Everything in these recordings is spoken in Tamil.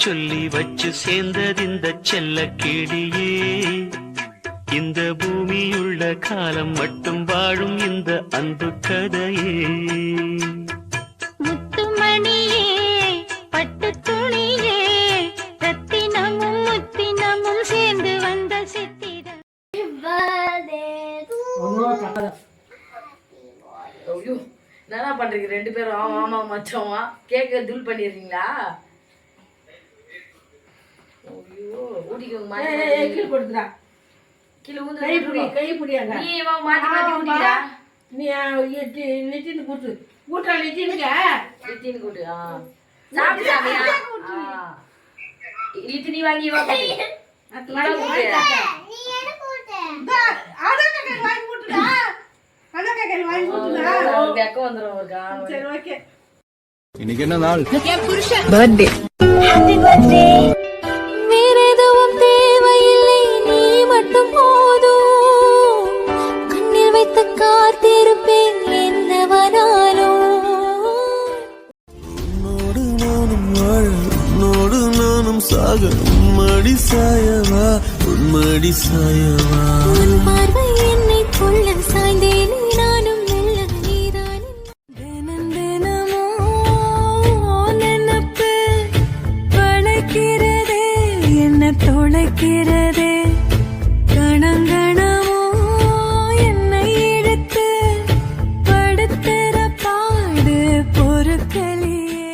சொல்லி வச்சு சேர்ந்தது இந்த செல்ல கிளியே. இந்த பூமியுள்ள காலம் மட்டும் வாழும் இந்த அன்பு கதையே. முத்துமணியே பட்டு துணியே ரத்தினமும் முத்தினமும் சேர்ந்து வந்த சித்திரம். என்ன பண்றீங்க ரெண்டு பேரும்? ஆமா மச்சமா கேக்க தூள் பண்ணிடுறீங்களா? ஐயோ ஊட்டிக்கோங்க கீழே கொடுத்துடா. கீழே ஊந்து கை புடியாங்க. நீ மாத்தி மாத்தி ஊட்டிடா. நீ நித்தின் கூட்டு கூட்டா நித்தின் கூட்டு. சாப்பிடு சாமியா. இது நீ வாங்கி வா கூட்டு. நீ என்ன கூட்டு? அத கேக்க வாங்கி கூட்டுடா. அத கேக்க வாங்கி கூட்டுடா. கேக்க வந்துரும் ஒரு காணோம். சரி ஓகே. இன்னைக்கு என்ன நாள்? என் புருஷன் பர்த்டே. Happy birthday. வேற எதுவும் தேவையில்லை, நீ மட்டும் போதும். கண்ணில் வைத்து காத்திருப்பேன் என்னவனாலும். உன்னோடு நானும் வாழ, உன்னோடு நானும் சாக, உன்மடி சாயவா, உன்மடி சாயவா. உன் பார்வை என்னை கொள்ள சாய்ந்தேன் நானும் மெல்ல நீதான். தினம் தினமோ நினப்பு வளைக்கிறதே, என்ன தொலைக்கிறதே. கணங்கணமோ என்னை எடுத்து படுத்துற பாடு பொறுக்கலையே.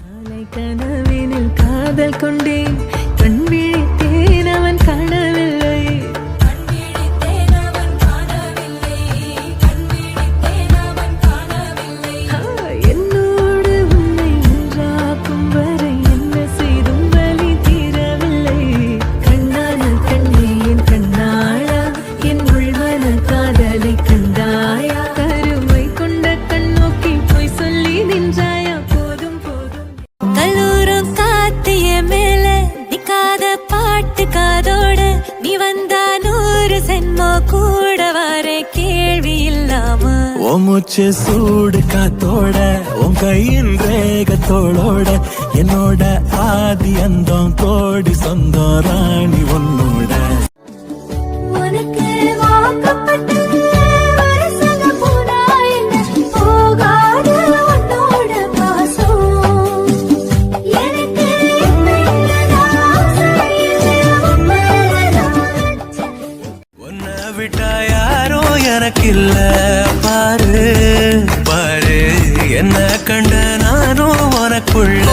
அலை கனவினில் காதல் கொண்டேன், கண் விழித்தேன் அவன் காணவில்லை. என்னோடு உன்னை ஒன்றாக்கும் வரை என்ன செய்தும் வலி தீரவில்லை. கண்ணான கண்ணே என் கண்ணாளா, என் உள்மன காதலை கண்டாயா. கருமை கொண்ட கண் நோக்கி போய் சொல்லி நின்றாயா. போதும் போதும். கல்லூரம் காத்திய மேல நிக்காத பாட்டு காதோட, நீ வந்தா 100 சென்மோ கூட வர கேள்வி இல்லாம. உன் மூச்சு சூடு காத்தோட, உன் கையின் வேகத்தோளோட, என்னோட ஆதி அந்தம் கோடி சொந்தம் ராணி உன்னோட. உனக்கு வாக்கப்பட்ட வருஷங்க போனா என்ன போகாத உன்னோட பாசம். எனக்கு உன்னை விட்டா யாரோ எனக்கு இல்ல பாரு பாரு, என்ன கண்ட நானும் உனக்குள்ள.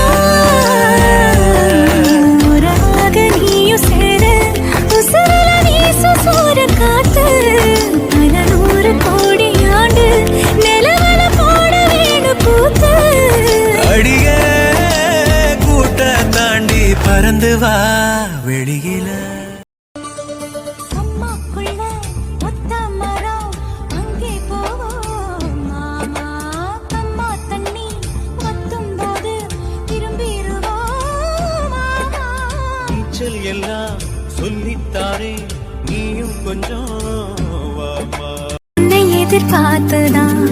உறவாக நீயும் சேர, உசுரல வீச சூர காத்து. 100 கோடி ஆண்டு நிலவல போட வேணு பூத்து. அடியே கூட்ட தாண்டி பறந்து வா வெளியில. அம்மாக்குள்ள ஒத்த மரம் அங்கே போவோம் மாமா. அம்மா தண்ணி வத்தும் போது திரும்பிடுவோம் மாமா. நீச்சல் எல்லாம் சொல்லித்தாரே, நீயும் கொஞ்சம் வாமா. உன்னை எதிர்பார்த்துதான்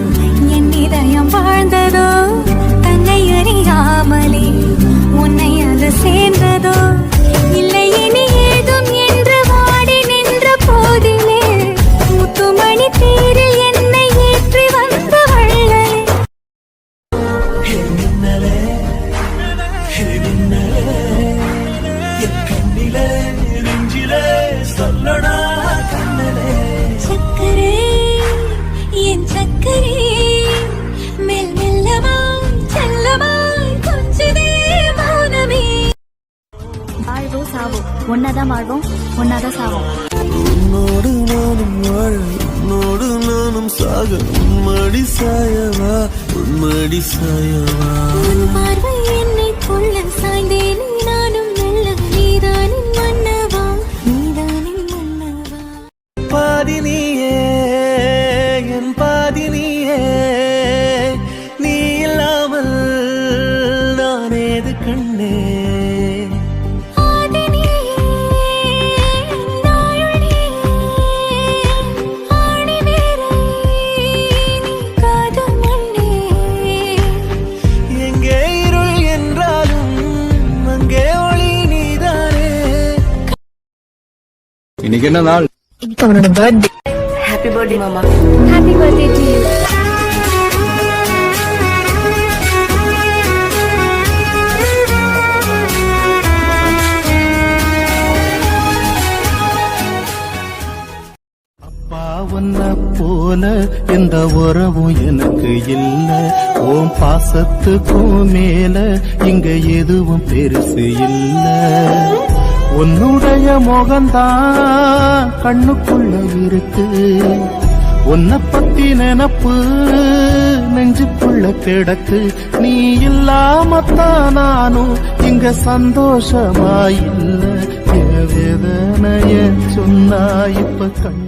என் இதயம் வாழ்ந்ததோ, தன்னை அறியாமலே உன்னை அது சேர்ந்ததோ. இல்லை இனி ஏதும் என்று வாடி நின்ற போதிலே, முத்துமணி தேரில் என்னை ஏற்றி வந்த வள்ளலே. மின்னலே மின்னலே என் கண்ணிலே நெஞ்சிலே சொல்லடா கண்ணலே. சக்கரே என் சக்கரே, மெல் மெல்லமாய் செல்லமாய் கொஞ்சதே மௌனமே. வாழ்வோ சாவோ ஒன்னாதான் வாழ்வோம், ஒன்னாதான் சாவோம். உன்னோடு நானும் வாழ, உன்னோடு நானும் சாக, உன்மடி சாயவா, உன்மடி சாயவா. உன் பார்வை என்னை கொள்ள சாய்ந்தேன் நானும் மெல்ல நீதானின் மன்னவா, நீதானின் மன்னவா. பாதி நீயே என் பாதி நீயே, நீ இல்லாமல் நான் ஏது கண்ணே. எங்கே இருள் என்றாலும் அங்கே இன்னைக்கு என்ன நாள்? இன்னைக்கு அவனோட பர்த்டே. ஹாப்பி பர்த்டே மாமா. Happy birthday to you. அப்பா உன்னை போல எந்த உறவும் எனக்கு இல்ல, உன் பாசத்துக்கும் மேல இங்க எதுவும் பெருசு இல்ல. உன்னுடைய முகம்தான் கண்ணுக்குள்ள இருக்கு, உன்னை பத்தி நினப்பு நெஞ்சுக்குள்ள கிடக்கு. நீ இல்லாமத்தான் நானும் இங்க சந்தோஷமா இல்ல. என் வேதனைய சொன்னா இப்ப கண்